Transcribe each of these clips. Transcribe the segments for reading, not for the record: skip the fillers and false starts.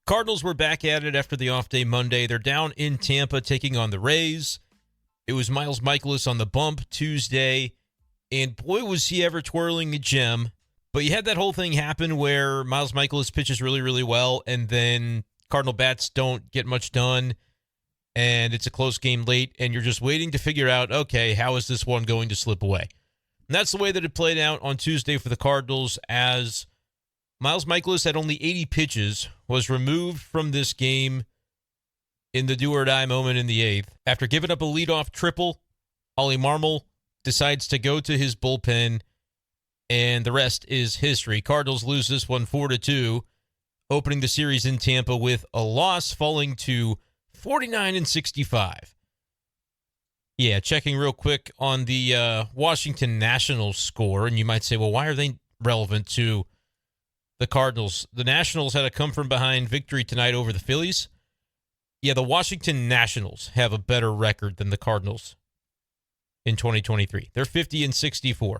Cardinals were back at it after the off day Monday. They're down in Tampa taking on the Rays. It was Miles Mikolas on the bump Tuesday, and boy, was he ever twirling a gem. But you had that whole thing happen where Miles Mikolas pitches really, really well, and then Cardinal bats don't get much done, and it's a close game late, and you're just waiting to figure out, okay, how is this one going to slip away? And that's the way that it played out on Tuesday for the Cardinals, as Miles Mikolas had only 80 pitches, was removed from this game in the do-or-die moment in the eighth. After giving up a leadoff triple, Oli Marmol decides to go to his bullpen, and the rest is history. Cardinals lose this one 4-2, opening the series in Tampa with a loss, falling to 49-65. Yeah, checking real quick on the Washington Nationals score, and you might say, well, why are they relevant to the Cardinals? The Nationals had a come-from-behind victory tonight over the Phillies. Yeah, the Washington Nationals have a better record than the Cardinals in 2023. They're 50-64.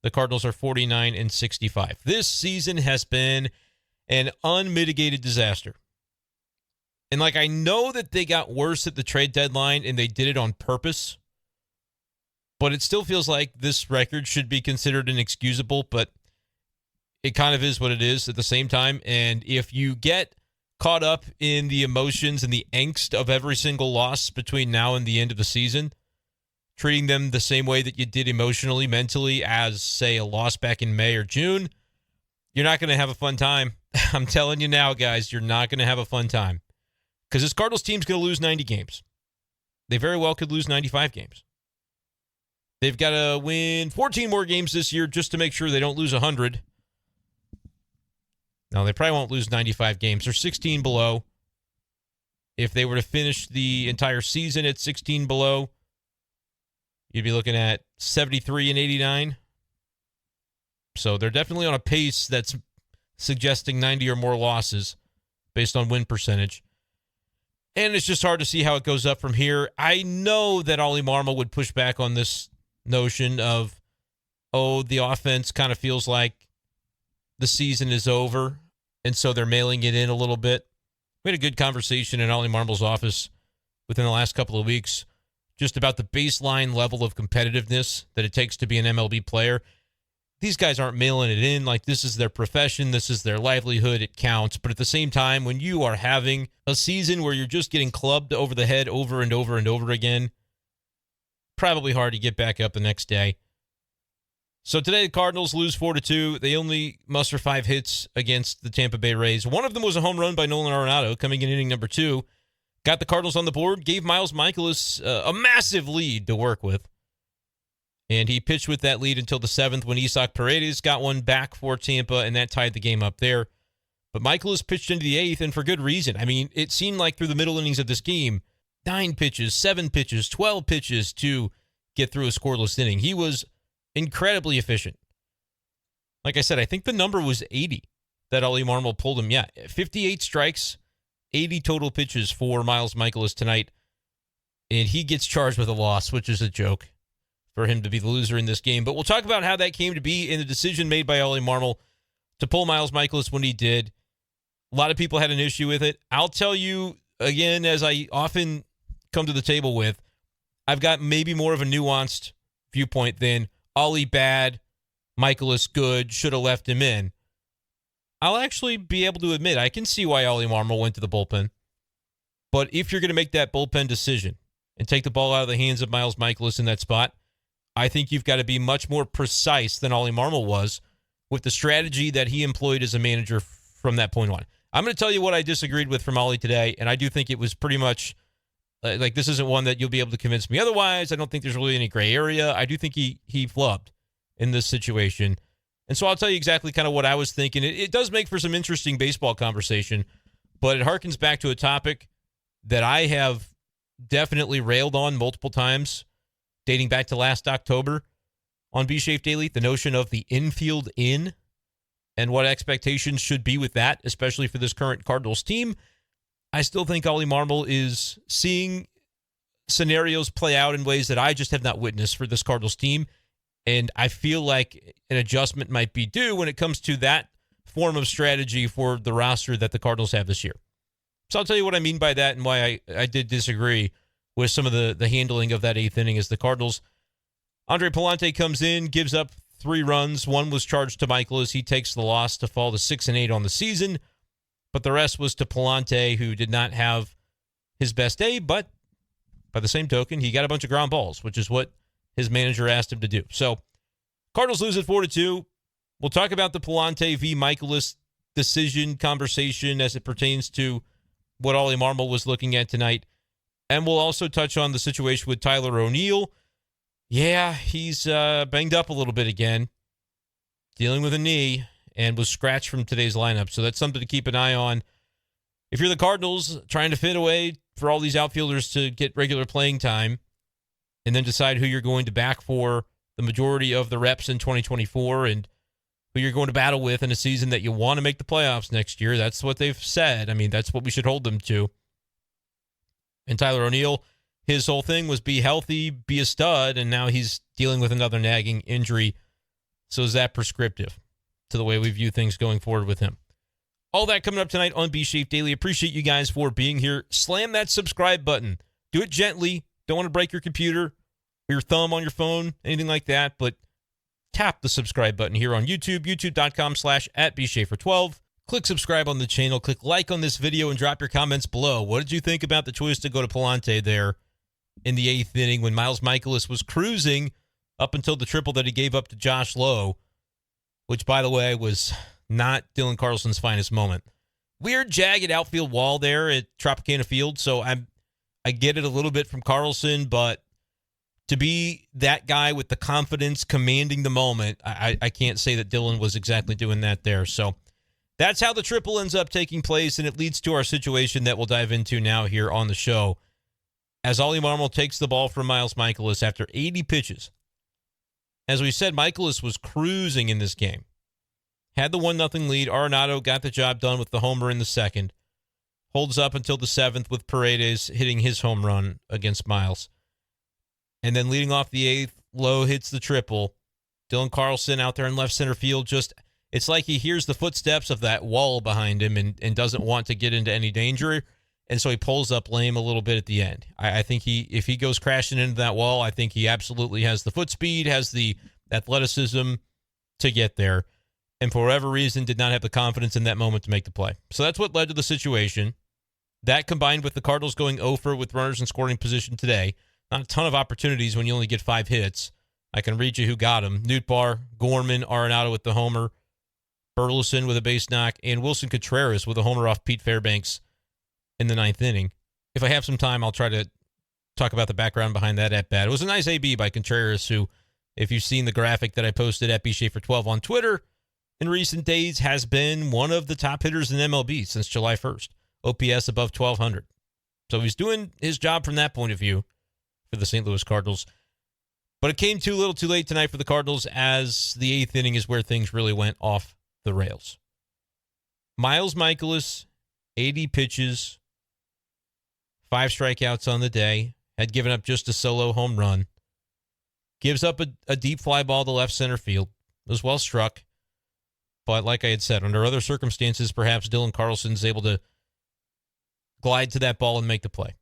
The Cardinals are 49-65. This season has been an unmitigated disaster. And, I know that they got worse at the trade deadline, and they did it on purpose, but it still feels like this record should be considered inexcusable, but it kind of is what it is at the same time. And if you get caught up in the emotions and the angst of every single loss between now and the end of the season, treating them the same way that you did emotionally, mentally, as, say, a loss back in May or June, you're not going to have a fun time. I'm telling you now, guys, you're not going to have a fun time. Because this Cardinals team's going to lose 90 games. They very well could lose 95 games. They've got to win 14 more games this year just to make sure they don't lose 100. No, they probably won't lose 95 games. They're 16 below. If they were to finish the entire season at 16 below, you'd be looking at 73-89. So they're definitely on a pace that's suggesting 90 or more losses based on win percentage. And it's just hard to see how it goes up from here. I know that Oli Marmol would push back on this notion of, the offense kind of feels like the season is over, and so they're mailing it in a little bit. We had a good conversation in Oli Marmol's office within the last couple of weeks just about the baseline level of competitiveness that it takes to be an MLB player. These guys aren't mailing it in like this is their profession, this is their livelihood, it counts. But at the same time, when you are having a season where you're just getting clubbed over the head over and over and over again, probably hard to get back up the next day. So today, the Cardinals lose 4-2. They only muster 5 hits against the Tampa Bay Rays. One of them was a home run by Nolan Arenado coming in inning number 2. Got the Cardinals on the board, gave Miles Mikolas a massive lead to work with. And he pitched with that lead until the 7th when Isaac Paredes got one back for Tampa, and that tied the game up there. But Mikolas pitched into the 8th, and for good reason. I mean, it seemed like through the middle innings of this game, 9 pitches, 7 pitches, 12 pitches to get through a scoreless inning. He was incredibly efficient. Like I said, I think the number was 80 that Oli Marmol pulled him. Yeah, 58 strikes, 80 total pitches for Miles Mikolas tonight. And he gets charged with a loss, which is a joke for him to be the loser in this game. But we'll talk about how that came to be in the decision made by Oli Marmol to pull Miles Mikolas when he did. A lot of people had an issue with it. I'll tell you, again, as I often come to the table with, I've got maybe more of a nuanced viewpoint than Oli bad, Mikolas good, should have left him in. I'll actually be able to admit I can see why Oli Marmol went to the bullpen. But if you're going to make that bullpen decision and take the ball out of the hands of Miles Mikolas in that spot, I think you've got to be much more precise than Oli Marmol was with the strategy that he employed as a manager from that point on. I'm going to tell you what I disagreed with from Oli today, and I do think it was pretty much like this isn't one that you'll be able to convince me otherwise. I don't think there's really any gray area. I do think he flubbed in this situation. And so I'll tell you exactly kind of what I was thinking. It does make for some interesting baseball conversation, but it harkens back to a topic that I have definitely railed on multiple times, dating back to last October on B-Shape Daily, the notion of the infield in and what expectations should be with that, especially for this current Cardinals team. I still think Oli Marmol is seeing scenarios play out in ways that I just have not witnessed for this Cardinals team, and I feel like an adjustment might be due when it comes to that form of strategy for the roster that the Cardinals have this year. So I'll tell you what I mean by that and why I did disagree with some of the handling of that eighth inning as the Cardinals. Andre Pallante comes in, gives up 3 runs. One was charged to Mikolas. He takes the loss to fall to 6-8 on the season. But the rest was to Pallante, who did not have his best day. But by the same token, he got a bunch of ground balls, which is what his manager asked him to do. So Cardinals lose at 4-2. We'll talk about the Pallante v. Mikolas decision conversation as it pertains to what Oli Marmol was looking at tonight. And we'll also touch on the situation with Tyler O'Neill. Yeah, he's banged up a little bit again, dealing with a knee, and was scratched from today's lineup. So that's something to keep an eye on. If you're the Cardinals trying to fit a way for all these outfielders to get regular playing time and then decide who you're going to back for the majority of the reps in 2024 and who you're going to battle with in a season that you want to make the playoffs next year, that's what they've said. I mean, that's what we should hold them to. And Tyler O'Neill, his whole thing was be healthy, be a stud, and now he's dealing with another nagging injury. So is that prescriptive to the way we view things going forward with him? All that coming up tonight on B Shape Daily. Appreciate you guys for being here. Slam that subscribe button. Do it gently. Don't want to break your computer or your thumb on your phone, anything like that, but tap the subscribe button here on YouTube, youtube.com/@bschaeffer12. Click subscribe on the channel. Click like on this video and drop your comments below. What did you think about the choice to go to Pallante there in the 8th inning when Miles Mikolas was cruising up until the triple that he gave up to Josh Lowe, which, by the way, was not Dylan Carlson's finest moment. Weird, jagged outfield wall there at Tropicana Field, so I get it a little bit from Carlson, but to be that guy with the confidence commanding the moment, I can't say that Dylan was exactly doing that there. So that's how the triple ends up taking place, and it leads to our situation that we'll dive into now here on the show. As Oli Marmol takes the ball from Miles Mikolas after 80 pitches. As we said, Mikolas was cruising in this game. Had the 1-0 lead. Arenado got the job done with the homer in the second. Holds up until the 7th with Paredes hitting his home run against Miles. And then leading off the 8th, Lowe hits the triple. Dylan Carlson out there in left center field, it's like he hears the footsteps of that wall behind him and doesn't want to get into any danger. And so he pulls up lame a little bit at the end. I think if he goes crashing into that wall, I think he absolutely has the foot speed, has the athleticism to get there. And for whatever reason, did not have the confidence in that moment to make the play. So that's what led to the situation. That combined with the Cardinals going 0-for with runners in scoring position today. Not a ton of opportunities when you only get 5 hits. I can read you who got them. Nootbaar, Gorman, Arenado with the homer, Burleson with a base knock, and Wilson Contreras with a homer off Pete Fairbanks in the 9th inning. If I have some time, I'll try to talk about the background behind that at bat. It was a nice AB by Contreras, who, if you've seen the graphic that I posted at bschaeffer12 on Twitter in recent days, has been one of the top hitters in MLB since July 1st. OPS above 1,200. So he's doing his job from that point of view for the St. Louis Cardinals. But it came too little too late tonight for the Cardinals, as the 8th inning is where things really went off the rails. Miles Mikolas, 80 pitches, 5 strikeouts on the day, had given up just a solo home run. Gives up a deep fly ball to left center field. It was well struck. But like I had said, under other circumstances, perhaps Dylan Carlson's able to glide to that ball and make the play.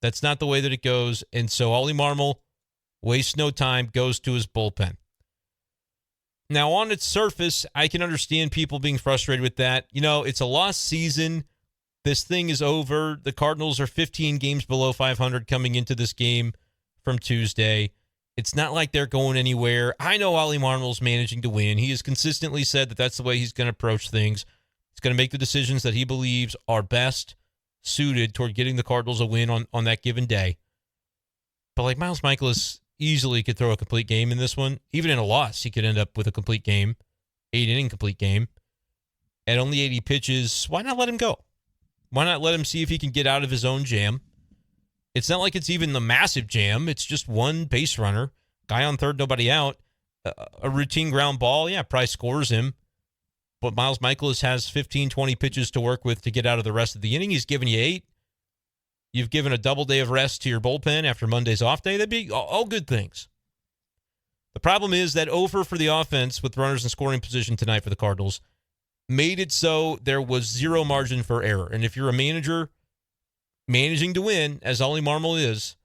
That's not the way that it goes. And so Oli Marmol wastes no time, goes to his bullpen. Now, on its surface, I can understand people being frustrated with that. You know, it's a lost season. This thing is over. The Cardinals are 15 games below 500 coming into this game from Tuesday. It's not like they're going anywhere. I know Oli Marmol's managing to win. He has consistently said that that's the way he's going to approach things. He's going to make the decisions that he believes are best suited toward getting the Cardinals a win on that given day. But like Miles Mikolas easily could throw a complete game in this one. Even in a loss, he could end up with a complete game, 8-inning complete game. At only 80 pitches, why not let him go? Why not let him see if he can get out of his own jam? It's not like it's even the massive jam. It's just one base runner, guy on third, nobody out. A routine ground ball, yeah, probably scores him. But Miles Mikolas has 15, 20 pitches to work with to get out of the rest of the inning. He's given you 8. You've given a double day of rest to your bullpen after Monday's off day. That'd be all good things. The problem is that over for the offense with runners in scoring position tonight for the Cardinals made it so there was zero margin for error. And if you're a manager managing to win, as Oli Marmol is,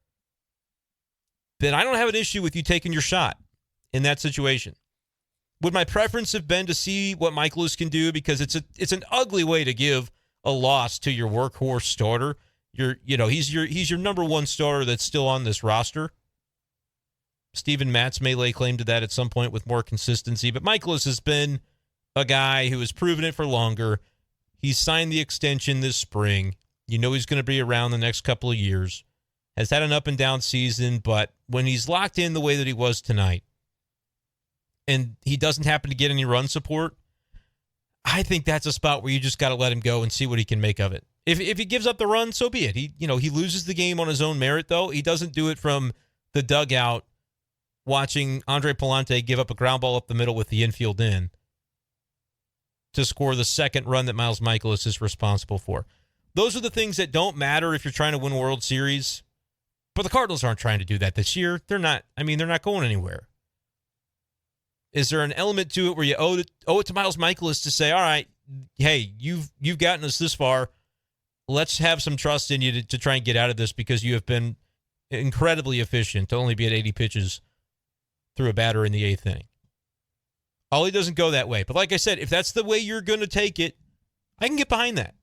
then I don't have an issue with you taking your shot in that situation. Would my preference have been to see what Mikolas can do? Because it's an ugly way to give a loss to your workhorse starter. He's your number one starter that's still on this roster. Steven Matz may lay claim to that at some point with more consistency, but Mikolas has been a guy who has proven it for longer. He's signed the extension this spring. You know he's going to be around the next couple of years. Has had an up and down season, but when he's locked in the way that he was tonight, and he doesn't happen to get any run support, I think that's a spot where you just got to let him go and see what he can make of it. If he gives up the run, so be it. He loses the game on his own merit, though. He doesn't do it from the dugout watching Andre Pallante give up a ground ball up the middle with the infield in to score the second run that Miles Mikolas is responsible for. Those are the things that don't matter if you're trying to win a World Series. But the Cardinals aren't trying to do that this year. They're not going anywhere. Is there an element to it where you owe it to Miles Mikolas to say, all right, hey, you've gotten us this far. Let's have some trust in you to try and get out of this because you have been incredibly efficient to only be at 80 pitches through a batter in the eighth inning. Oli doesn't go that way. But like I said, if that's the way you're going to take it, I can get behind that.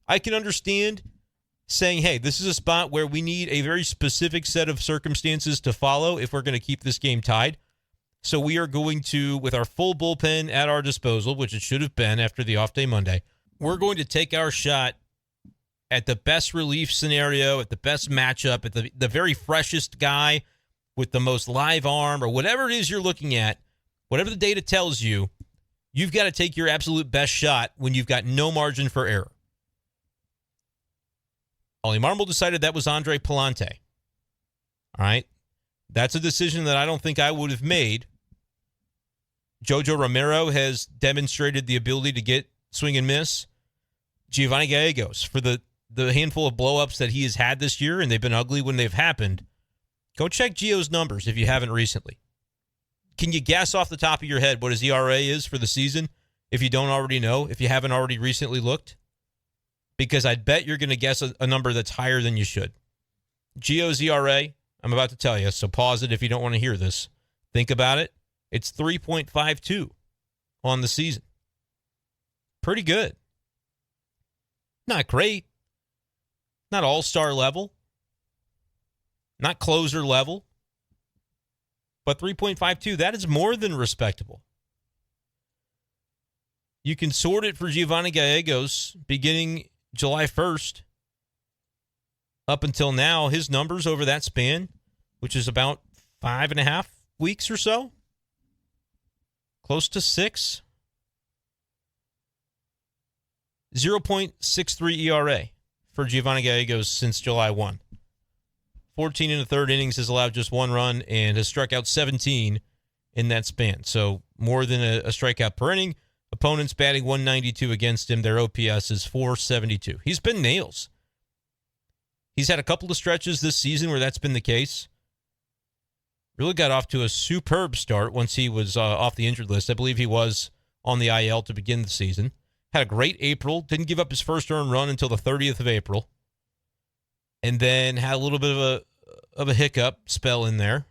I can understand saying, hey, this is a spot where we need a very specific set of circumstances to follow if we're going to keep this game tied. So we are going to, with our full bullpen at our disposal, which it should have been after the off-day Monday, we're going to take our shot at the best relief scenario, at the best matchup, at the very freshest guy with the most live arm, or whatever it is you're looking at, whatever the data tells you, you've got to take your absolute best shot when you've got no margin for error. Oli Marmol decided that was Andre Pallante. All right? That's a decision that I don't think I would have made. Jojo Romero has demonstrated the ability to get swing and miss. Giovanni Gallegos, for the handful of blow-ups that he has had this year, and they've been ugly when they've happened, go check Gio's numbers if you haven't recently. Can you guess off the top of your head what his ERA is for the season if you don't already know, if you haven't already recently looked? Because I'd bet you're going to guess a number that's higher than you should. Gio's ERA, I'm about to tell you, so pause it if you don't want to hear this. Think about it. It's 3.52 on the season. Pretty good. Not great. Not all-star level. Not closer level. But 3.52, that is more than respectable. You can sort it for Giovanni Gallegos beginning July 1st. Up until now, his numbers over that span, which is about 5.5 weeks or so, close to 6, 0.63 ERA for Giovanni Gallegos since July 1. 14 in the third innings, has allowed just one run and has struck out 17 in that span. So more than a strikeout per inning. Opponents batting 192 against him. Their OPS is 472. He's been nails. He's had a couple of stretches this season where that's been the case. Really got off to a superb start once he was off the injured list. I believe he was on the IL to begin the season. Had a great April. Didn't give up his first earned run until the 30th of April. And then had a little bit of a hiccup spell in there.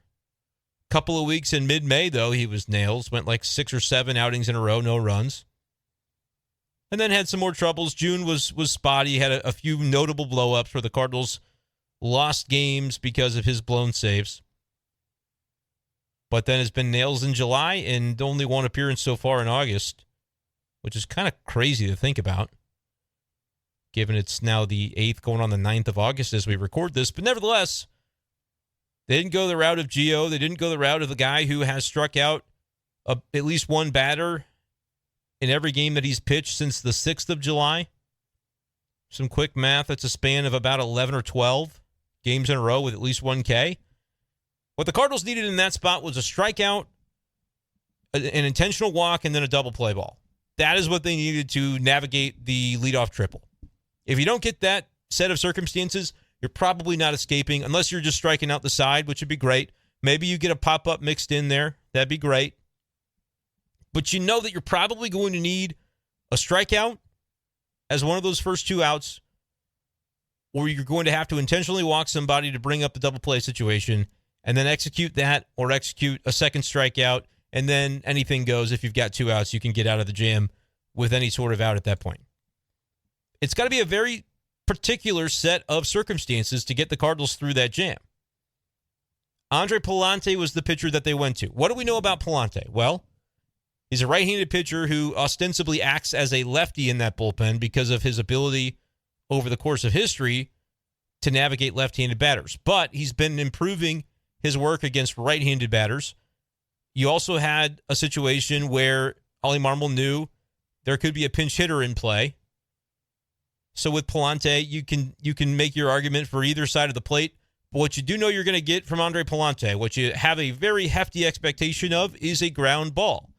Couple of weeks in mid-May, though, he was nails. Went like 6 or 7 outings in a row, no runs. And then had some more troubles. June was spotty. Had a few notable blow-ups where the Cardinals lost games because of his blown saves. But then has been nails in July and only one appearance so far in August, which is kind of crazy to think about, given it's now the 8th going on the 9th of August as we record this. But nevertheless, they didn't go the route of Gio. They didn't go the route of the guy who has struck out at least one batter in every game that he's pitched since the 6th of July. Some quick math, that's a span of about 11 or 12 games in a row with at least 1K. What the Cardinals needed in that spot was a strikeout, an intentional walk, and then a double play ball. That is what they needed to navigate the leadoff triple. If you don't get that set of circumstances, you're probably not escaping, unless you're just striking out the side, which would be great. Maybe you get a pop-up mixed in there. That'd be great. But you know that you're probably going to need A strikeout as one of those first two outs, or you're going to have to intentionally walk somebody to bring up the double play situation and then execute that or execute a second strikeout, and then anything goes. If you've got two outs, you can get out of the jam with any sort of out at that point. It's got to be a very particular set of circumstances to get the Cardinals through that jam. Andre Pallante was the pitcher that they went to. What do we know about Pallante? Well, he's a right-handed pitcher who ostensibly acts as a lefty in that bullpen because of his ability over the course of history to navigate left-handed batters. But he's been improving his work against right-handed batters. You also had a situation where Oli Marmol knew there could be a pinch hitter in play. So with Pallante, you can make your argument for either side of the plate. But what you do know you're going to get from Andre Pallante, what you have a very hefty expectation of, is a ground ball.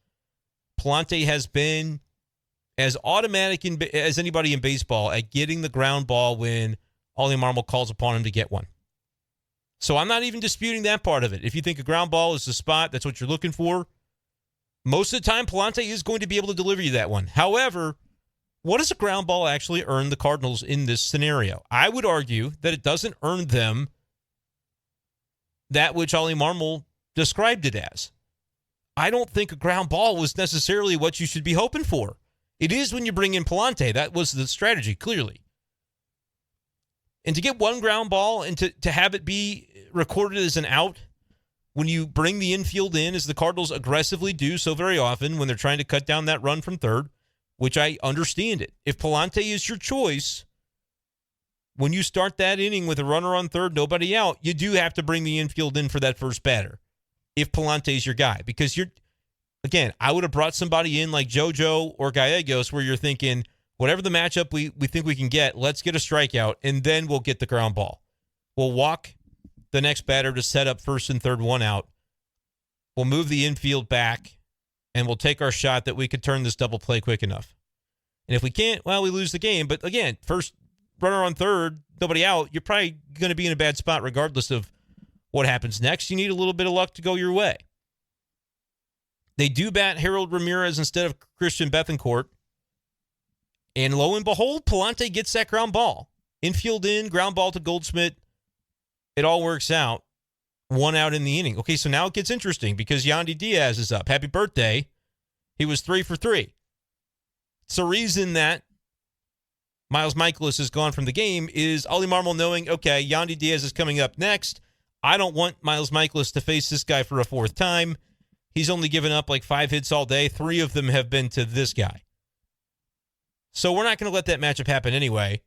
Pallante has been as automatic as anybody in baseball at getting the ground ball when Oli Marmol calls upon him to get one. So I'm not even disputing that part of it. If you think a ground ball is the spot, that's what you're looking for, most of the time Pallante is going to be able to deliver you that one. However, what does a ground ball actually earn the Cardinals in this scenario? I would argue that it doesn't earn them that which Oli Marmol described it as. I don't think a ground ball was necessarily what you should be hoping for. It is when you bring in Pallante. That was the strategy, clearly. And to get one ground ball and to have it be recorded as an out when you bring the infield in, as the Cardinals aggressively do so very often when they're trying to cut down that run from third, which I understand it. If Pallante is your choice, when you start that inning with a runner on third, nobody out, you do have to bring the infield in for that first batter if Pallante is your guy. Because again, I would have brought somebody in like JoJo or Gallegos where you're thinking, whatever the matchup we think we can get, let's get a strikeout, and then we'll get the ground ball. We'll walk the next batter to set up first and third, one out. We'll move the infield back, and we'll take our shot that we could turn this double play quick enough. And if we can't, well, we lose the game. But again, first runner on third, nobody out, you're probably going to be in a bad spot regardless of what happens next. You need a little bit of luck to go your way. They do bat Harold Ramirez instead of Christian Bethancourt. And lo and behold, Pallante gets that ground ball. Infield in, ground ball to Goldschmidt. It all works out. One out in the inning. Okay, so now it gets interesting because Yandy Diaz is up. Happy birthday. He was 3 for 3. It's the reason that Miles Mikolas has gone from the game is Oli Marmol knowing, okay, Yandy Diaz is coming up next. I don't want Miles Mikolas to face this guy for a fourth time. He's only given up like 5 hits all day. 3 of them have been to this guy. So we're not going to let that matchup happen anyway.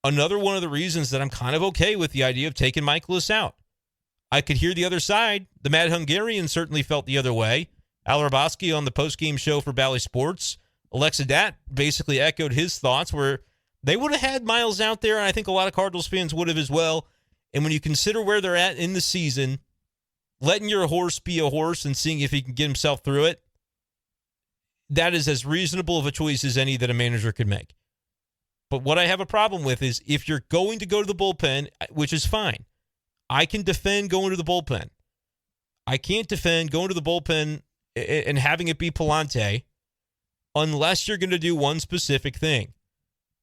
Another one of the reasons that I'm kind of okay with the idea of taking Mikolas out. I could hear the other side. The Mad Hungarian certainly felt the other way. Al Raboski on the postgame show for Bally Sports, Alexa Dat basically echoed his thoughts where they would have had Miles out there, and I think a lot of Cardinals fans would have as well. And when you consider where they're at in the season, letting your horse be a horse and seeing if he can get himself through it, that is as reasonable of a choice as any that a manager could make. But what I have a problem with is if you're going to go to the bullpen, which is fine, I can defend going to the bullpen. I can't defend going to the bullpen and having it be Pallante unless you're going to do one specific thing,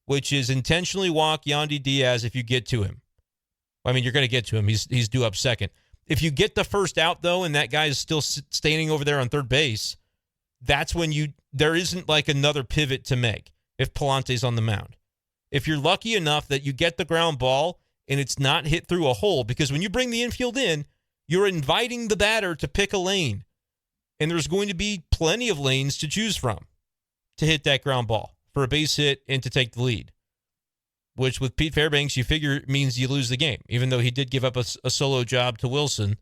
which is intentionally walk Yandy Diaz if you get to him. I mean, you're going to get to him. He's due up second. If you get the first out, though, and that guy is still standing over there on third base, that's when there isn't like another pivot to make if Pallante's on the mound. If you're lucky enough that you get the ground ball and it's not hit through a hole, because when you bring the infield in, you're inviting the batter to pick a lane. And there's going to be plenty of lanes to choose from to hit that ground ball for a base hit and to take the lead, which with Pete Fairbanks, you figure means you lose the game. Even though he did give up a solo job to Wilson,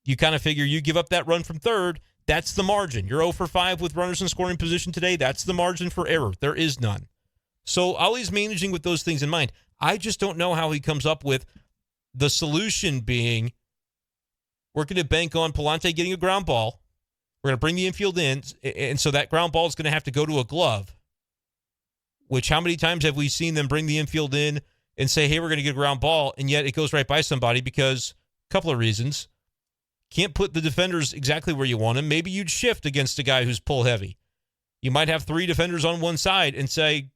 you kind of figure you give up that run from third, that's the margin. You're 0 for 5 with runners in scoring position today. That's the margin for error. There is none. So Ollie's managing with those things in mind. I just don't know how he comes up with the solution being we're going to bank on Pallante getting a ground ball. We're going to bring the infield in, and so that ground ball is going to have to go to a glove, which how many times have we seen them bring the infield in and say, hey, we're going to get a ground ball, and yet it goes right by somebody because a couple of reasons. Can't put the defenders exactly where you want them. Maybe you'd shift against a guy who's pull heavy. You might have 3 defenders on one side and say,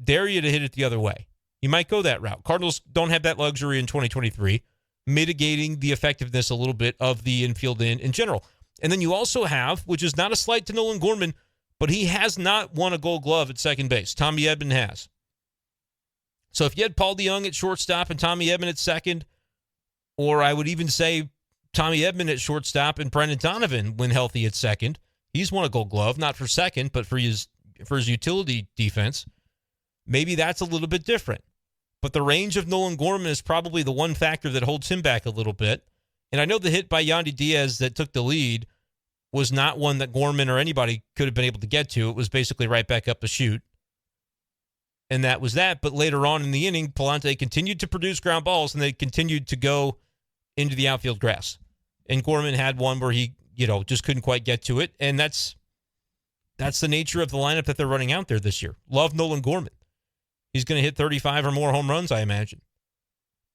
dare you to hit it the other way. You might go that route. Cardinals don't have that luxury in 2023, mitigating the effectiveness a little bit of the infield in general. And then you also have, which is not a slight to Nolan Gorman, but he has not won a Gold Glove at second base. Tommy Edman has. So if you had Paul DeJong at shortstop and Tommy Edman at second, or I would even say Tommy Edman at shortstop and Brendan Donovan, when healthy, at second, he's won a Gold Glove, not for second, but for his utility defense. Maybe that's a little bit different. But the range of Nolan Gorman is probably the one factor that holds him back a little bit. And I know the hit by Yandy Diaz that took the lead was not one that Gorman or anybody could have been able to get to. It was basically right back up the chute. And that was that. But later on in the inning, Pallante continued to produce ground balls, and they continued to go into the outfield grass. And Gorman had one where he, just couldn't quite get to it. And that's the nature of the lineup that they're running out there this year. Love Nolan Gorman. He's going to hit 35 or more home runs, I imagine.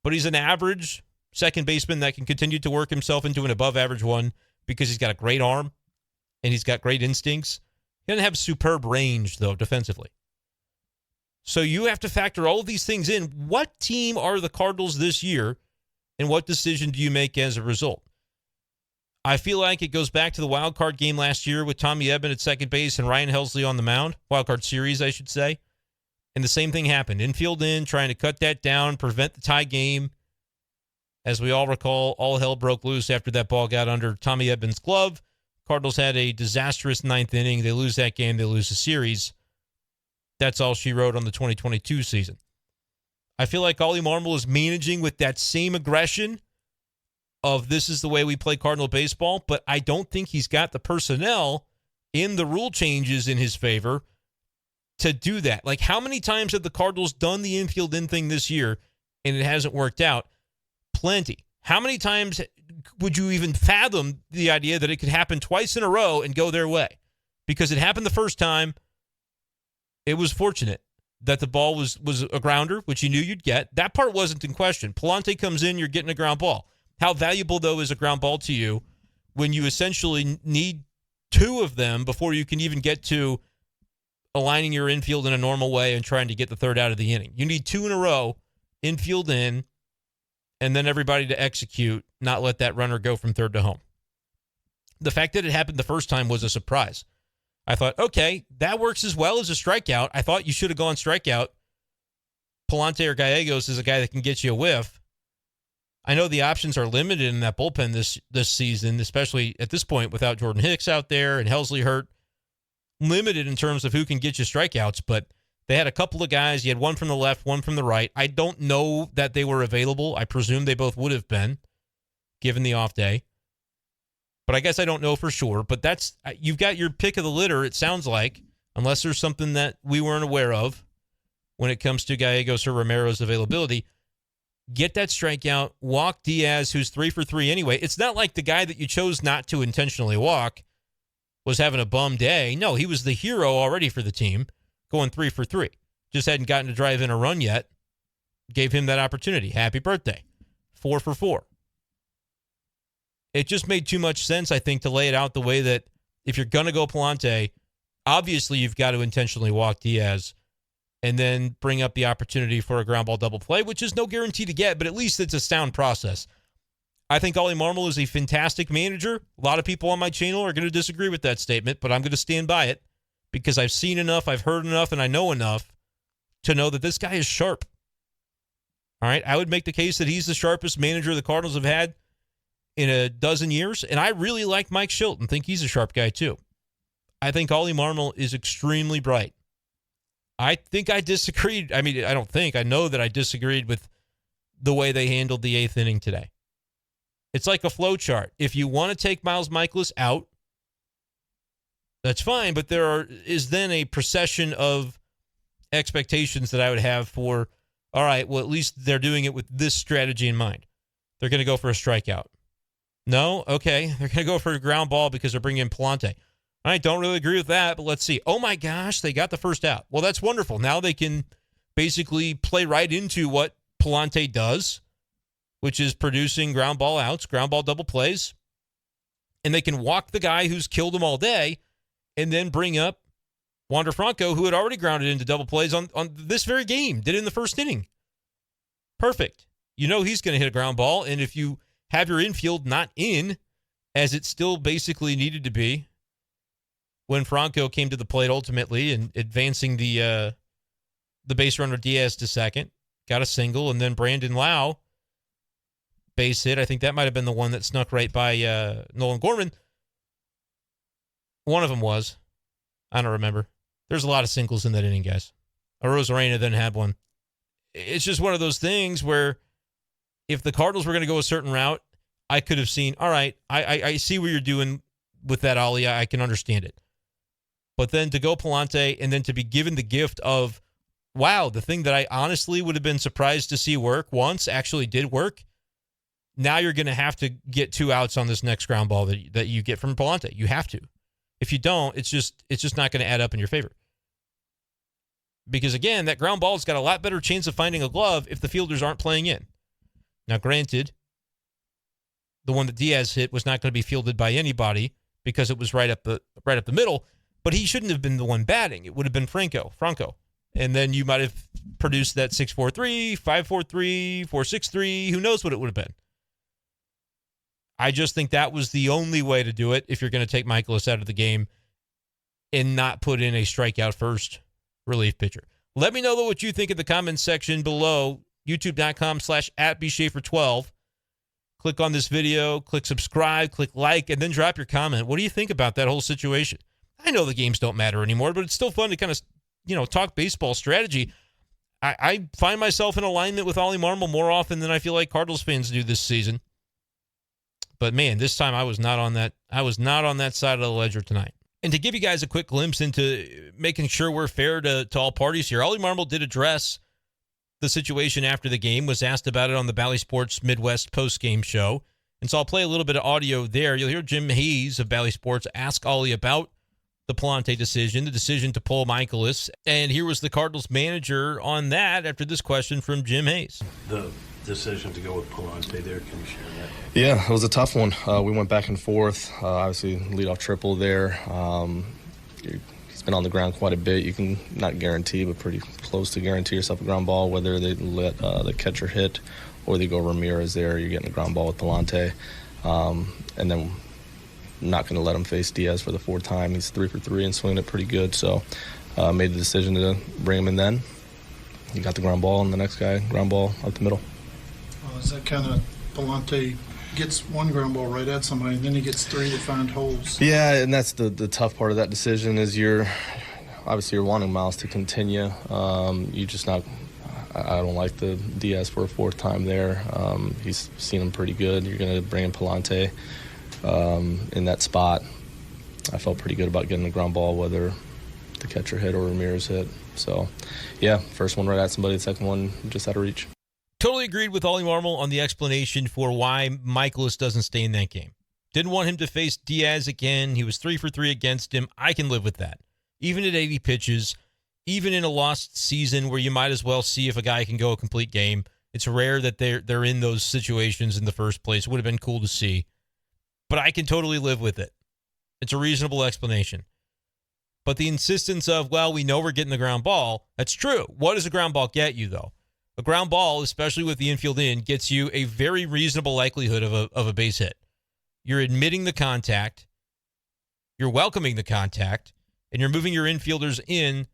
But he's an average second baseman that can continue to work himself into an above-average one because he's got a great arm and he's got great instincts. He doesn't have superb range, though, defensively. So you have to factor all of these things in. What team are the Cardinals this year, and what decision do you make as a result? I feel like it goes back to the wild card game last year with Tommy Edman at second base and Ryan Helsley on the mound. Wild card series, I should say. And the same thing happened. Infield in, trying to cut that down, prevent the tie game. As we all recall, all hell broke loose after that ball got under Tommy Edman's glove. Cardinals had a disastrous ninth inning. They lose that game. They lose the series. That's all she wrote on the 2022 season. I feel like Oli Marmol is managing with that same aggression of this is the way we play Cardinal baseball, but I don't think he's got the personnel in the rule changes in his favor to do that. Like, how many times have the Cardinals done the infield in thing this year and it hasn't worked out? Plenty. How many times would you even fathom the idea that it could happen twice in a row and go their way? Because it happened the first time. It was fortunate that the ball was a grounder, which you knew you'd get. That part wasn't in question. Pallante comes in, you're getting a ground ball. How valuable, though, is a ground ball to you when you essentially need 2 of them before you can even get to aligning your infield in a normal way and trying to get the third out of the inning? You need 2 in a row, infield in, and then everybody to execute, not let that runner go from third to home. The fact that it happened the first time was a surprise. I thought, okay, that works as well as a strikeout. I thought you should have gone strikeout. Pallante or Gallegos is a guy that can get you a whiff. I know the options are limited in that bullpen this season, especially at this point without Jordan Hicks out there and Helsley hurt. Limited in terms of who can get you strikeouts, but they had a couple of guys. You had one from the left, one from the right. I don't know that they were available. I presume they both would have been, given the off day. But I guess I don't know for sure. But you've got your pick of the litter, it sounds like, unless there's something that we weren't aware of when it comes to Gallegos or Romero's availability. Get that strikeout, walk Diaz, who's 3 for 3 anyway. It's not like the guy that you chose not to intentionally walk was having a bum day. No, he was the hero already for the team, going 3 for 3. Just hadn't gotten to drive in a run yet. Gave him that opportunity. Happy birthday. 4 for 4. It just made too much sense, I think, to lay it out the way that if you're going to go Pallante, obviously you've got to intentionally walk Diaz and then bring up the opportunity for a ground ball double play, which is no guarantee to get, but at least it's a sound process. I think Oli Marmol is a fantastic manager. A lot of people on my channel are going to disagree with that statement, but I'm going to stand by it because I've seen enough, I've heard enough, and I know enough to know that this guy is sharp. All right, I would make the case that he's the sharpest manager the Cardinals have had in a dozen years, and I really like Mike Shilton. Think he's a sharp guy too. I think Oli Marmol is extremely bright. I think I disagreed. I mean, I don't think. I know that I disagreed with the way they handled the 8th inning today. It's like a flow chart. If you want to take Miles Mikolas out, that's fine, but there is then a procession of expectations that I would have for, all right, well, at least they're doing it with this strategy in mind. They're going to go for a strikeout. No? Okay. They're going to go for a ground ball because they're bringing in Pallante. All right, don't really agree with that, but let's see. Oh, my gosh, they got the first out. Well, that's wonderful. Now they can basically play right into what Pallante does, which is producing ground ball outs, ground ball double plays, and they can walk the guy who's killed them all day and then bring up Wander Franco, who had already grounded into double plays on this very game, did it in the first inning. Perfect. You know he's going to hit a ground ball, and if you have your infield not in, as it still basically needed to be, when Franco came to the plate ultimately and advancing the base runner Diaz to second, got a single, and then Brandon Lau, base hit. I think that might have been the one that snuck right by Nolan Gorman. One of them was. I don't remember. There's a lot of singles in that inning, guys. Arozarena then had one. It's just one of those things where if the Cardinals were going to go a certain route, I could have seen, all right, I see what you're doing with that, Oli. I can understand it. But then to go Pallante and then to be given the gift of, wow, the thing that I honestly would have been surprised to see work once actually did work. Now you're going to have to get 2 outs on this next ground ball that you get from Pallante. You have to. If you don't, it's just not going to add up in your favor. Because again, that ground ball's got a lot better chance of finding a glove if the fielders aren't playing in. Now, granted, the one that Diaz hit was not going to be fielded by anybody because it was right up the middle. But he shouldn't have been the one batting. It would have been Franco. And then you might have produced that 6-4-3, 5-4-3, 4-6-3. Who knows what it would have been. I just think that was the only way to do it if you're going to take Mikolas out of the game and not put in a strikeout first relief pitcher. Let me know what you think in the comments section below, youtube.com/@bschaeffer12. Click on this video, click subscribe, click like, and then drop your comment. What do you think about that whole situation? I know the games don't matter anymore, but it's still fun to kind of, talk baseball strategy. I find myself in alignment with Oli Marmol more often than I feel like Cardinals fans do this season. But man, this time I was not on that. I was not on that side of the ledger tonight. And to give you guys a quick glimpse into making sure we're fair to all parties here, Oli Marmol did address the situation after the game, was asked about it on the Bally Sports Midwest post-game show. And so I'll play a little bit of audio there. You'll hear Jim Hayes of Bally Sports ask Oli about the Pallante decision, the decision to pull Mikolas. And here was the Cardinals manager on that after this question from Jim Hayes. The decision to go with Pallante there, can you share that? Yeah, it was a tough one. We went back and forth. Obviously, leadoff triple there. He's been on the ground quite a bit. You can not guarantee, but pretty close to guarantee yourself a ground ball, whether they let the catcher hit or they go Ramirez there. You're getting a ground ball with Pallante. And then not going to let him face Diaz for the 4th time. He's 3 for 3 and swinging it pretty good. So made the decision to bring him in then. He got the ground ball, and the next guy, ground ball up the middle. Well, is that kind of Pallante gets one ground ball right at somebody, and then he gets 3 to find holes? Yeah, and that's the tough part of that decision is you're wanting Miles to continue. You just not. I don't like the Diaz for a 4th time there. He's seen him pretty good. You're going to bring in Pallante in that spot. I felt pretty good about getting the ground ball, whether the catcher hit or Ramirez hit. So, yeah, first one right at somebody, the second one just out of reach. Totally agreed with Oli Marmol on the explanation for why Mikolas doesn't stay in that game. Didn't want him to face Diaz again. He was 3 for 3 against him. I can live with that. Even at 80 pitches, even in a lost season where you might as well see if a guy can go a complete game. It's rare that they're in those situations in the first place. It would have been cool to see. But I can totally live with it. It's a reasonable explanation. But the insistence of, well, we know we're getting the ground ball, that's true. What does a ground ball get you, though? A ground ball, especially with the infield in, gets you a very reasonable likelihood of a base hit. You're admitting the contact, you're welcoming the contact, and you're moving your infielders in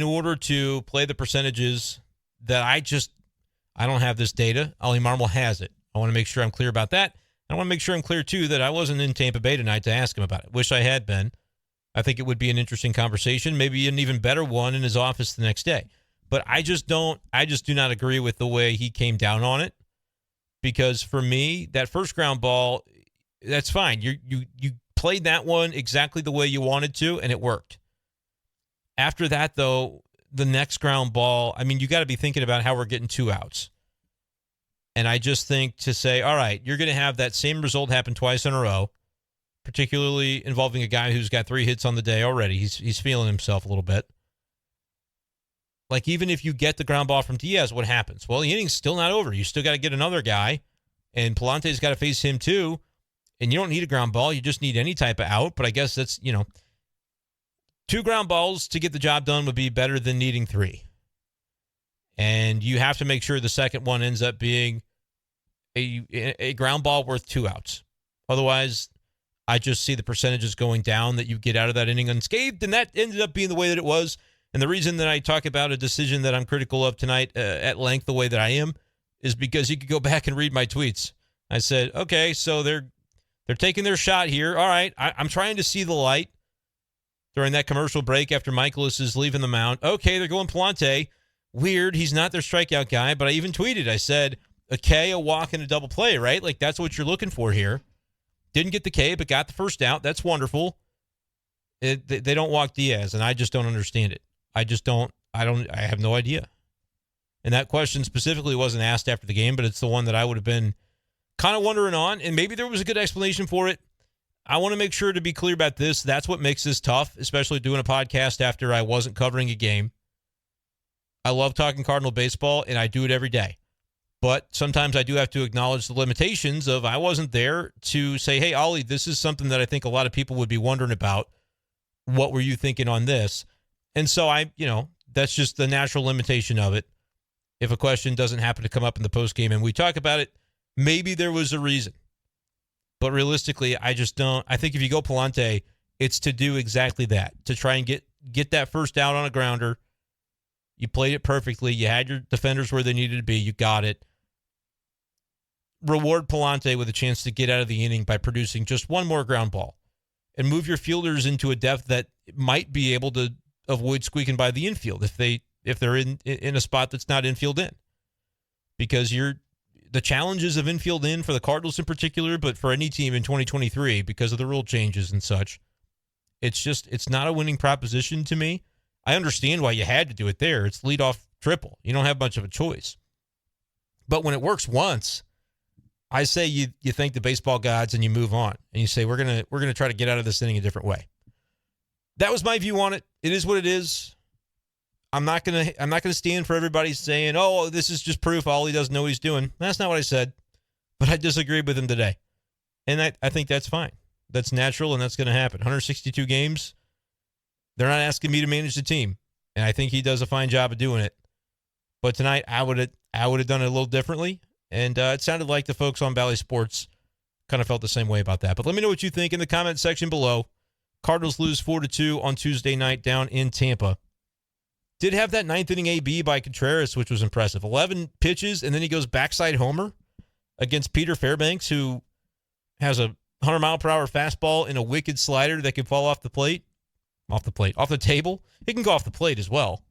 order to play the percentages that I don't have this data. Oli Marmol has it. I want to make sure I'm clear about that. I want to make sure I'm clear, too, that I wasn't in Tampa Bay tonight to ask him about it. Wish I had been. I think it would be an interesting conversation, maybe an even better one in his office the next day. But I just do not agree with the way he came down on it, because for me, that first ground ball, that's fine. You played that one exactly the way you wanted to, and it worked. After that, though, the next ground ball, I mean, you got to be thinking about how we're getting 2 outs. And I just think to say, all right, you're going to have that same result happen twice in a row, particularly involving a guy who's got 3 hits on the day already. He's feeling himself a little bit. Like, even if you get the ground ball from Diaz, what happens? Well, the inning's still not over. You still got to get another guy, and Pallante's got to face him too. And you don't need a ground ball. You just need any type of out. But I guess that's, 2 ground balls to get the job done would be better than needing 3. And you have to make sure the second one ends up being a ground ball worth 2 outs. Otherwise, I just see the percentages going down that you get out of that inning unscathed, and that ended up being the way that it was. And the reason that I talk about a decision that I'm critical of tonight at length the way that I am is because you could go back and read my tweets. I said, okay, so they're taking their shot here. All right, I'm trying to see the light during that commercial break after Mikolas is leaving the mound. Okay, they're going Pallante. Weird, he's not their strikeout guy, but I even tweeted. I said, a K, a walk, and a double play, right? Like, that's what you're looking for here. Didn't get the K, but got the first out. That's wonderful. They don't walk Diaz, and I just don't understand it. I have no idea. And that question specifically wasn't asked after the game, but it's the one that I would have been kind of wondering on, and maybe there was a good explanation for it. I want to make sure to be clear about this. That's what makes this tough, especially doing a podcast after I wasn't covering a game. I love talking Cardinal baseball, and I do it every day. But sometimes I do have to acknowledge the limitations of I wasn't there to say, hey, Oli, this is something that I think a lot of people would be wondering about. What were you thinking on this? And so that's just the natural limitation of it. If a question doesn't happen to come up in the postgame and we talk about it, maybe there was a reason. But realistically, I just don't. I think if you go Pallante, it's to do exactly that, to try and get that first out on a grounder. You played it perfectly. You had your defenders where they needed to be. You got it. Reward Pallante with a chance to get out of the inning by producing just one more ground ball and move your fielders into a depth that might be able to avoid squeaking by the infield if they're in a spot that's not infield in. Because the challenges of infield in for the Cardinals in particular, but for any team in 2023 because of the rule changes and such, it's not a winning proposition to me. I understand why you had to do it there. It's leadoff triple. You don't have much of a choice. But when it works once, I say you thank the baseball gods and you move on. And you say, we're gonna try to get out of this inning a different way. That was my view on it. It is what it is. I'm not gonna stand for everybody saying, oh, this is just proof all he doesn't know what he's doing. That's not what I said. But I disagreed with him today. And I think that's fine. That's natural and that's gonna happen. 162 games. They're not asking me to manage the team. And I think he does a fine job of doing it. But tonight I would have done it a little differently. And it sounded like the folks on Bally Sports kind of felt the same way about that. But let me know what you think in the comment section below. Cardinals lose 4-2 on Tuesday night down in Tampa. Did have that 9th inning AB by Contreras, which was impressive. 11 pitches, and then he goes backside homer against Peter Fairbanks, who has a 100-mile-per-hour fastball and a wicked slider that can fall off the table. It can go off the plate as well.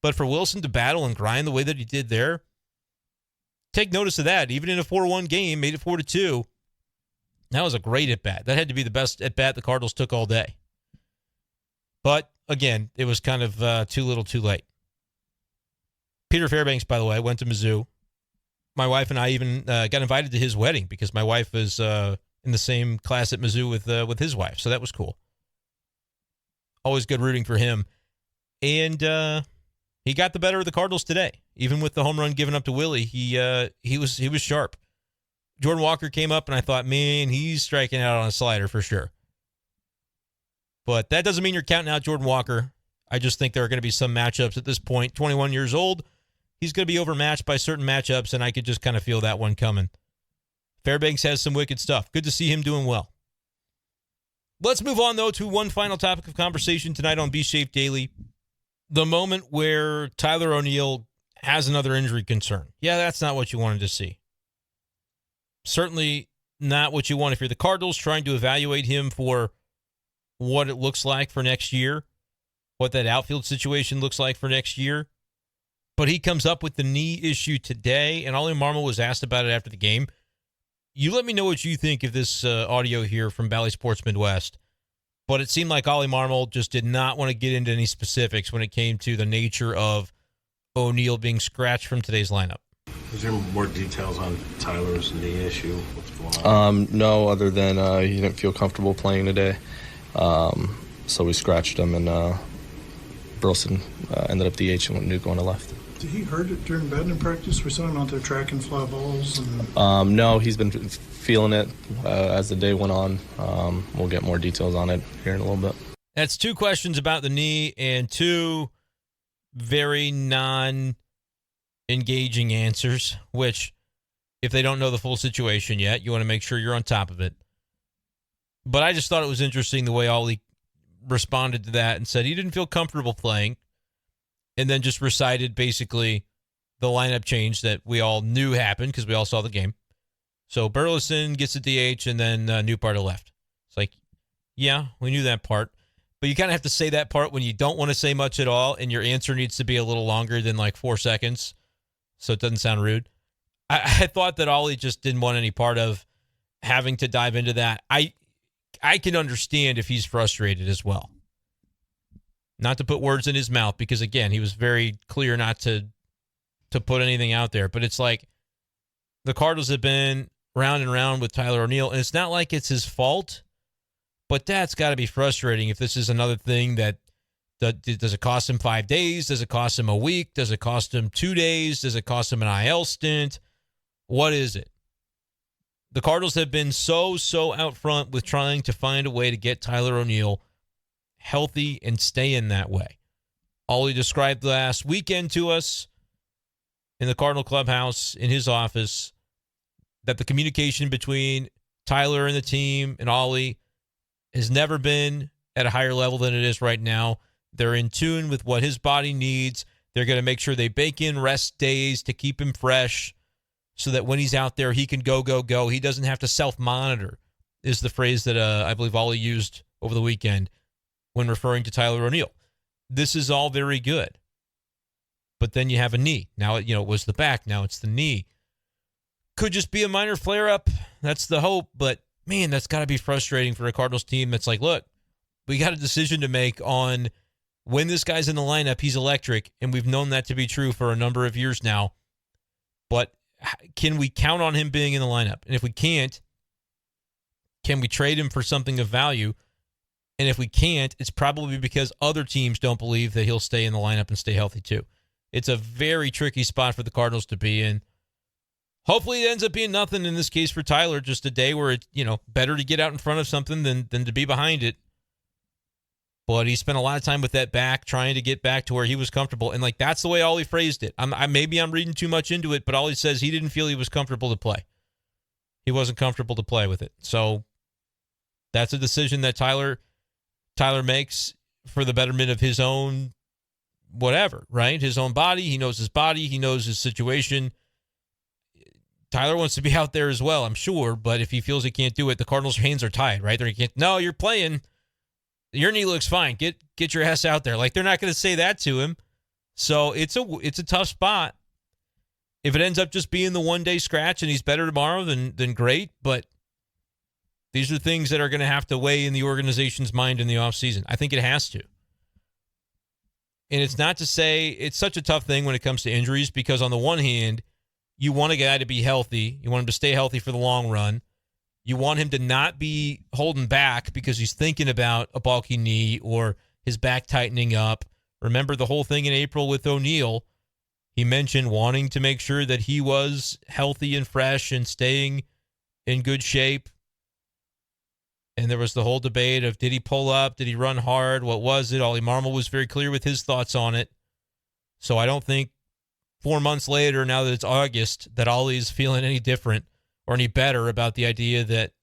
But for Wilson to battle and grind the way that he did there, take notice of that. Even in a 4-1 game, made it 4-2. That was a great at-bat. That had to be the best at-bat the Cardinals took all day. But, again, it was kind of too little too late. Peter Fairbanks, by the way, went to Mizzou. My wife and I even got invited to his wedding because my wife is in the same class at Mizzou with his wife. So that was cool. Always good rooting for him. And he got the better of the Cardinals today. Even with the home run given up to Willie, he was sharp. Jordan Walker came up, and I thought, man, he's striking out on a slider for sure. But that doesn't mean you're counting out Jordan Walker. I just think there are going to be some matchups at this point. 21 years old, he's going to be overmatched by certain matchups, and I could just kind of feel that one coming. Fairbanks has some wicked stuff. Good to see him doing well. Let's move on, though, to one final topic of conversation tonight on B-Shape Daily. The moment where Tyler O'Neill has another injury concern. Yeah, that's not what you wanted to see. Certainly not what you want if you're the Cardinals trying to evaluate him for what it looks like for next year, what that outfield situation looks like for next year. But he comes up with the knee issue today, and Oli Marmol was asked about it after the game. You let me know what you think of this audio here from Bally Sports Midwest. But it seemed like Oli Marmol just did not want to get into any specifics when it came to the nature of O'Neill being scratched from today's lineup. Is there more details on Tyler's knee issue? What's going on? No, other than he didn't feel comfortable playing today. So we scratched him, and Burleson ended up DH and went Nuke on the left. Did he hurt it during batting practice? We saw him out there tracking fly balls. And... No, he's been feeling it as the day went on. We'll get more details on it here in a little bit. That's two questions about the knee and two very non-engaging answers, which, if they don't know the full situation yet, you want to make sure you're on top of it. But I just thought it was interesting the way Oli responded to that and said he didn't feel comfortable playing, and then just recited basically the lineup change that we all knew happened because we all saw the game. So Burleson gets a DH and then Newparter left. It's like, yeah, we knew that part. But you kind of have to say that part when you don't want to say much at all, and your answer needs to be a little longer than like 4 seconds, so it doesn't sound rude. I thought that Oli just didn't want any part of having to dive into that. I can understand if he's frustrated as well. Not to put words in his mouth, because, again, he was very clear not to put anything out there. But it's like the Cardinals have been round and round with Tyler O'Neill, and it's not like it's his fault, but that's got to be frustrating if this is another thing that does it cost him 5 days? Does it cost him a week? Does it cost him 2 days? Does it cost him an IL stint? What is it? The Cardinals have been so out front with trying to find a way to get Tyler O'Neill healthy and stay in that way. Oli described last weekend to us in the Cardinal clubhouse in his office that the communication between Tyler and the team and Oli has never been at a higher level than it is right now. They're in tune with what his body needs. They're going to make sure they bake in rest days to keep him fresh so that when he's out there, he can go. He doesn't have to self-monitor, is the phrase that I believe Oli used over the weekend when referring to Tyler O'Neill. This is all very good. But then you have a knee. Now, it was the back. Now it's the knee. Could just be a minor flare-up. That's the hope. But, man, that's got to be frustrating for a Cardinals team that's like, look, we got a decision to make on when this guy's in the lineup, he's electric, and we've known that to be true for a number of years now. But can we count on him being in the lineup? And if we can't, can we trade him for something of value? And if we can't, it's probably because other teams don't believe that he'll stay in the lineup and stay healthy too. It's a very tricky spot for the Cardinals to be in. Hopefully it ends up being nothing in this case for Tyler, just a day where it's, better to get out in front of something than to be behind it. But he spent a lot of time with that back, trying to get back to where he was comfortable. And, that's the way Oli phrased it. Maybe I'm reading too much into it, but Oli says he didn't feel he was comfortable to play. He wasn't comfortable to play with it. So that's a decision that Tyler makes for the betterment of his own whatever, right? His own body. He knows his body. He knows his situation. Tyler wants to be out there as well, I'm sure. But if he feels he can't do it, the Cardinals' hands are tied, right? No, you're playing. Your knee looks fine. Get your ass out there. They're not going to say that to him. So it's a tough spot. If it ends up just being the one-day scratch and he's better tomorrow, then great. But these are things that are going to have to weigh in the organization's mind in the offseason. I think it has to. And it's not to say it's such a tough thing when it comes to injuries, because on the one hand, you want a guy to be healthy. You want him to stay healthy for the long run. You want him to not be holding back because he's thinking about a bulky knee or his back tightening up. Remember the whole thing in April with O'Neill. He mentioned wanting to make sure that he was healthy and fresh and staying in good shape. And there was the whole debate of, did he pull up? Did he run hard? What was it? Oli Marmol was very clear with his thoughts on it. So I don't think 4 months later, now that it's August, that Oli's feeling any different or any better about the idea that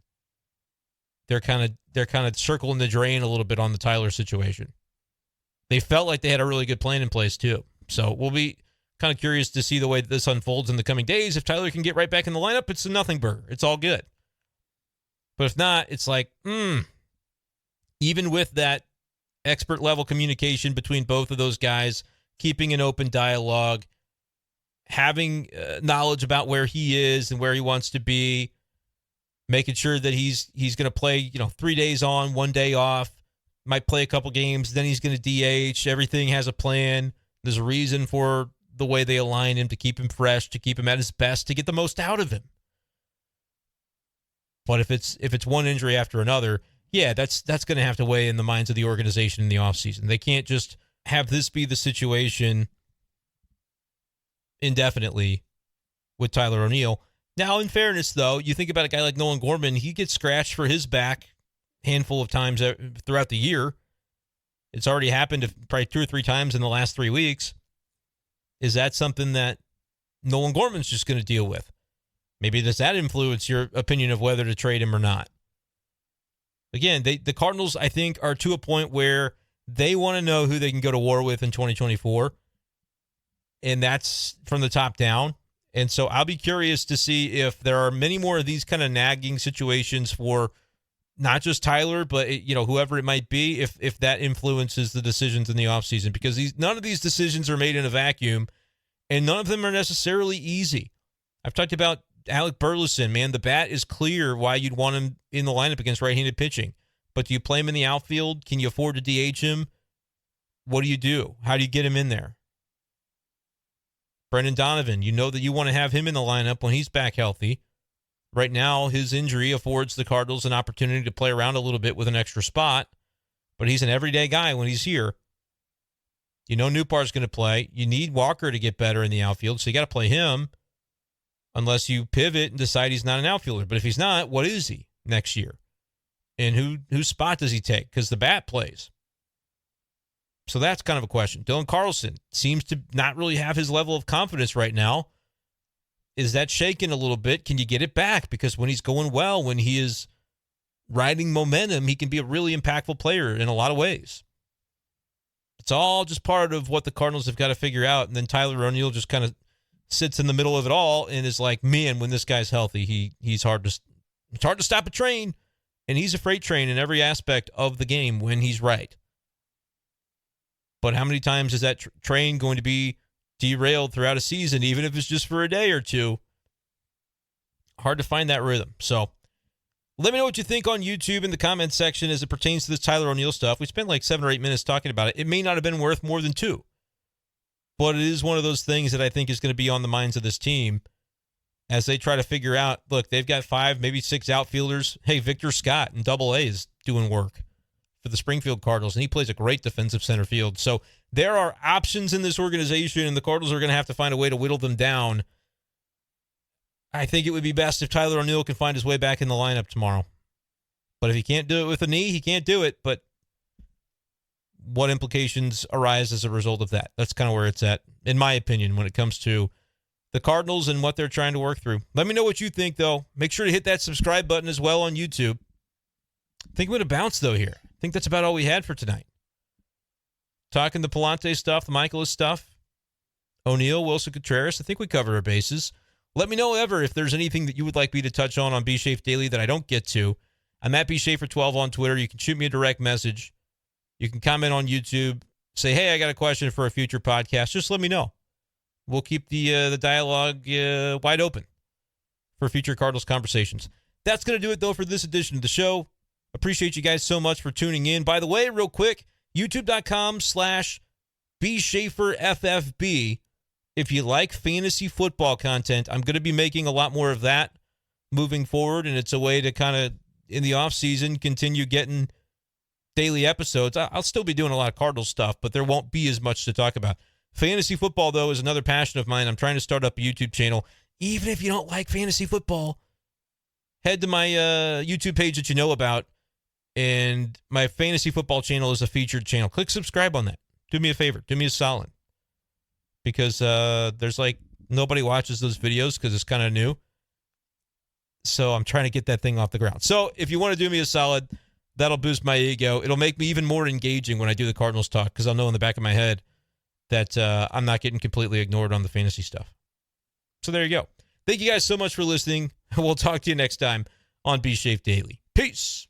they're kind of circling the drain a little bit on the Tyler situation. They felt like they had a really good plan in place too. So we'll be kind of curious to see the way that this unfolds in the coming days. If Tyler can get right back in the lineup, it's a nothing burger. It's all good. But if not, it's like, even with that expert level communication between both of those guys, keeping an open dialogue, having knowledge about where he is and where he wants to be, making sure that he's going to play, 3 days on, 1 day off, might play a couple games, then he's going to DH. Everything has a plan. There's a reason for the way they align him to keep him fresh, to keep him at his best, to get the most out of him. But if it's one injury after another, yeah, that's going to have to weigh in the minds of the organization in the offseason. They can't just have this be the situation indefinitely with Tyler O'Neill. Now, in fairness, though, you think about a guy like Nolan Gorman, he gets scratched for his back a handful of times throughout the year. It's already happened probably 2 or 3 times in the last 3 weeks. Is that something that Nolan Gorman's just going to deal with? Maybe does that influence your opinion of whether to trade him or not? Again, the Cardinals, I think, are to a point where they want to know who they can go to war with in 2024, and that's from the top down. And so I'll be curious to see if there are many more of these kind of nagging situations for not just Tyler, but whoever it might be, if that influences the decisions in the offseason, because none of these decisions are made in a vacuum, and none of them are necessarily easy. I've talked about Alec Burleson, man. The bat is clear why you'd want him in the lineup against right-handed pitching. But do you play him in the outfield? Can you afford to DH him? What do you do? How do you get him in there? Brendan Donovan, you know that you want to have him in the lineup when he's back healthy. Right now, his injury affords the Cardinals an opportunity to play around a little bit with an extra spot, but he's an everyday guy when he's here. You know Newpar's going to play. You need Walker to get better in the outfield, so you got to play him unless you pivot and decide he's not an outfielder. But if he's not, what is he next year? And whose spot does he take? Because the bat plays. So that's kind of a question. Dylan Carlson seems to not really have his level of confidence right now. Is that shaken a little bit? Can you get it back? Because when he's going well, when he is riding momentum, he can be a really impactful player in a lot of ways. It's all just part of what the Cardinals have got to figure out. And then Tyler O'Neill just kind of sits in the middle of it all and is like, man, when this guy's healthy, it's hard to stop a train. And he's a freight train in every aspect of the game when he's right. But how many times is that train going to be derailed throughout a season, even if it's just for a day or two? Hard to find that rhythm. So let me know what you think on YouTube in the comments section as it pertains to this Tyler O'Neill stuff. We spent like 7 or 8 minutes talking about it. It may not have been worth more than 2. But it is one of those things that I think is going to be on the minds of this team as they try to figure out, look, they've got 5, maybe 6 outfielders. Hey, Victor Scott in Double-A is doing work for the Springfield Cardinals, and he plays a great defensive center field. So there are options in this organization, and the Cardinals are going to have to find a way to whittle them down. I think it would be best if Tyler O'Neill can find his way back in the lineup tomorrow. But if he can't do it with a knee, he can't do it. But what implications arise as a result of that? That's kind of where it's at, in my opinion, when it comes to the Cardinals and what they're trying to work through. Let me know what you think, though. Make sure to hit that subscribe button as well on YouTube. I think I'm going to bounce, though, here. I think that's about all we had for tonight. Talking the Pallante stuff, the Mikolas stuff, O'Neill, Wilson Contreras. I think we covered our bases. Let me know ever if there's anything that you would like me to touch on B. Schaeffer Daily that I don't get to. I'm at B. Schaeffer12 on Twitter. You can shoot me a direct message. You can comment on YouTube. Say, hey, I got a question for a future podcast. Just let me know. We'll keep the dialogue wide open for future Cardinals conversations. That's going to do it, though, for this edition of the show. Appreciate you guys so much for tuning in. By the way, real quick, youtube.com/BSchaefferFFB. If you like fantasy football content, I'm going to be making a lot more of that moving forward, and it's a way to kind of, in the offseason, continue getting daily episodes. I'll still be doing a lot of Cardinals stuff, but there won't be as much to talk about. Fantasy football, though, is another passion of mine. I'm trying to start up a YouTube channel. Even if you don't like fantasy football, head to my YouTube page that you know about, and my fantasy football channel is a featured channel. Click subscribe on that. Do me a favor. Do me a solid. Because there's like nobody watches those videos because it's kind of new. So I'm trying to get that thing off the ground. So if you want to do me a solid, that'll boost my ego. It'll make me even more engaging when I do the Cardinals talk, because I'll know in the back of my head that I'm not getting completely ignored on the fantasy stuff. So there you go. Thank you guys so much for listening. We'll talk to you next time on B. Schaeffer Daily. Peace.